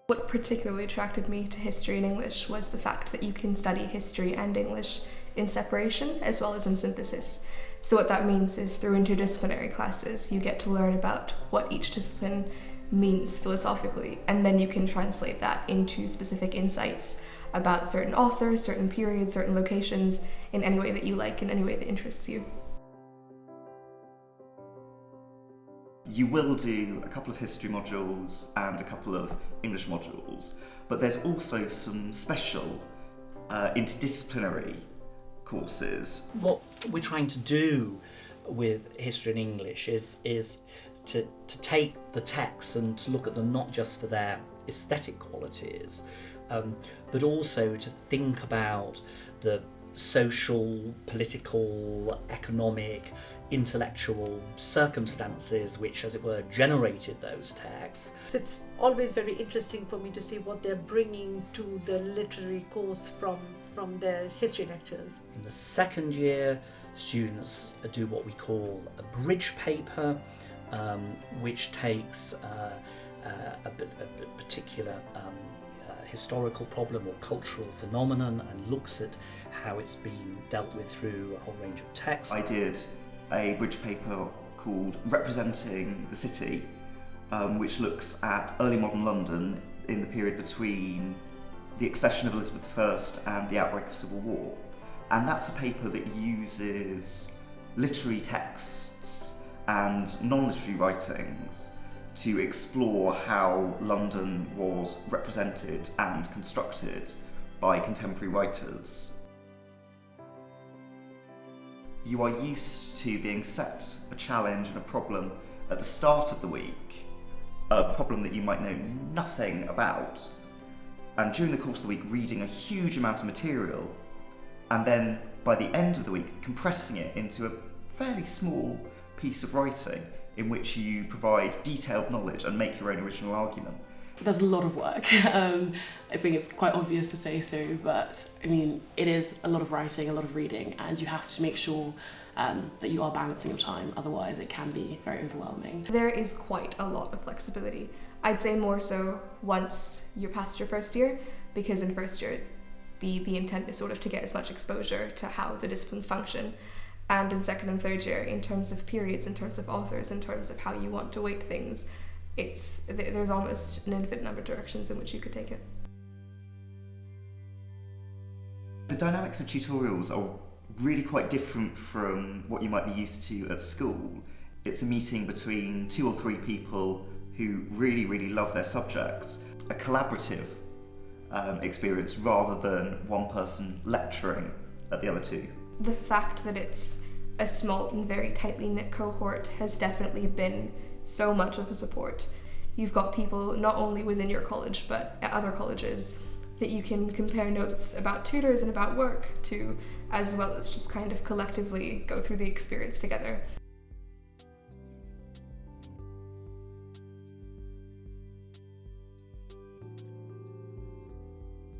What particularly attracted me to history and English was the fact that you can study history and English in separation as well as in synthesis. So what that means is through interdisciplinary classes, you get to learn about what each discipline means philosophically, and then you can translate that into specific insights about certain authors, certain periods, certain locations, in any way that you like, in any way that interests you. You will do a couple of history modules and a couple of English modules, but there's also some special interdisciplinary courses. What we're trying to do with history and English is to take the texts and to look at them not just for their aesthetic qualities, but also to think about the social, political, economic, intellectual circumstances which, as it were, generated those texts. So it's always very interesting for me to see what they're bringing to the literary course from their history lectures. In the second year, students do what we call a bridge paper, which takes a particular historical problem or cultural phenomenon and looks at how it's been dealt with through a whole range of texts. I did a bridge paper called Representing the City, which looks at early modern London in the period between the accession of Elizabeth I and the outbreak of civil war. And that's a paper that uses literary texts and non-literary writings to explore how London was represented and constructed by contemporary writers. You are used to being set a challenge and a problem at the start of the week, a problem that you might know nothing about, and during the course of the week reading a huge amount of material, and then by the end of the week compressing it into a fairly small piece of writing in which you provide detailed knowledge and make your own original argument. There's a lot of work. I think it's quite obvious to say so, but I mean, it is a lot of writing, a lot of reading, and you have to make sure that you are balancing your time, otherwise it can be very overwhelming. There is quite a lot of flexibility. I'd say more so once you're past your first year, because in first year the intent is sort of to get as much exposure to how the disciplines function. And in second and third year, in terms of periods, in terms of authors, in terms of how you want to weight things, there's almost an infinite number of directions in which you could take it. The dynamics of tutorials are really quite different from what you might be used to at school. It's a meeting between 2 or 3 people who really, really love their subject, a collaborative experience rather than one person lecturing at the other two. The fact that it's a small and very tightly knit cohort has definitely been so much of a support. You've got people not only within your college but at other colleges that you can compare notes about tutors and about work to, as well as just kind of collectively go through the experience together.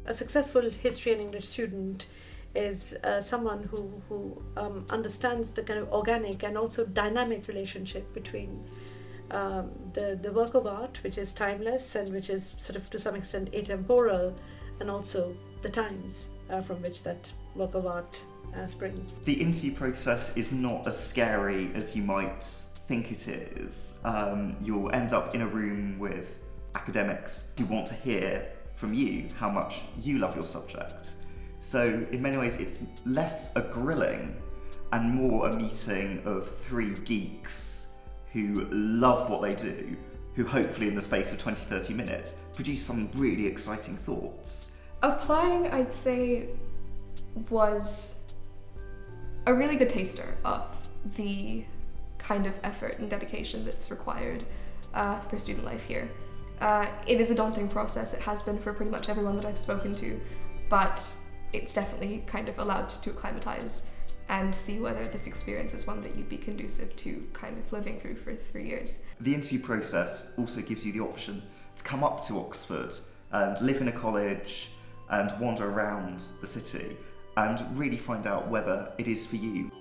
A successful history and English student is someone who understands the kind of organic and also dynamic relationship between the work of art, which is timeless and which is sort of to some extent atemporal, and also the times from which that work of art springs. The interview process is not as scary as you might think it is. You'll end up in a room with academics who want to hear from you how much you love your subject. So in many ways it's less a grilling and more a meeting of 3 geeks who love what they do, who hopefully in the space of 20-30 minutes produce some really exciting thoughts. Applying, I'd say, was a really good taster of the kind of effort and dedication that's required for student life here. It is a daunting process, it has been for pretty much everyone that I've spoken to, but it's definitely kind of allowed to acclimatise and see whether this experience is one that you'd be conducive to kind of living through for 3 years. The interview process also gives you the option to come up to Oxford and live in a college and wander around the city and really find out whether it is for you.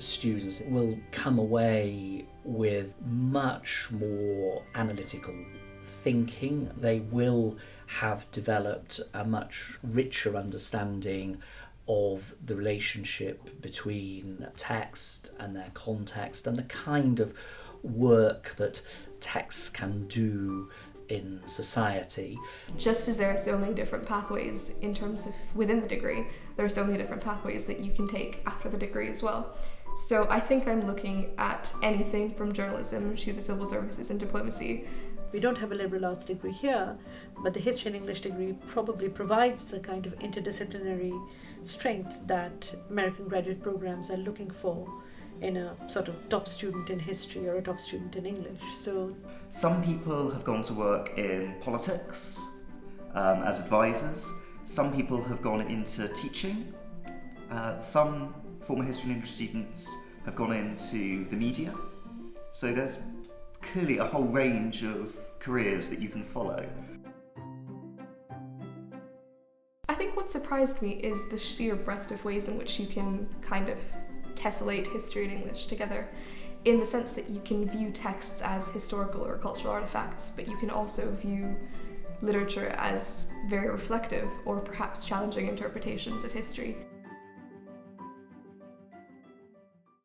Students will come away with much more analytical thinking. They will have developed a much richer understanding of the relationship between text and their context, and the kind of work that texts can do in society. Just as there are so many different pathways in terms of within the degree, there are so many different pathways that you can take after the degree as well. So I think I'm looking at anything from journalism to the civil services and diplomacy. We don't have a liberal arts degree here, but the history and English degree probably provides the kind of interdisciplinary strength that American graduate programs are looking for in a sort of top student in history or a top student in English. So some people have gone to work in politics as advisors. Some people have gone into teaching. Some former history and English students have gone into the media. So there's clearly a whole range of careers that you can follow. I think what surprised me is the sheer breadth of ways in which you can kind of tessellate history and English together, in the sense that you can view texts as historical or cultural artifacts, but you can also view literature as very reflective or perhaps challenging interpretations of history.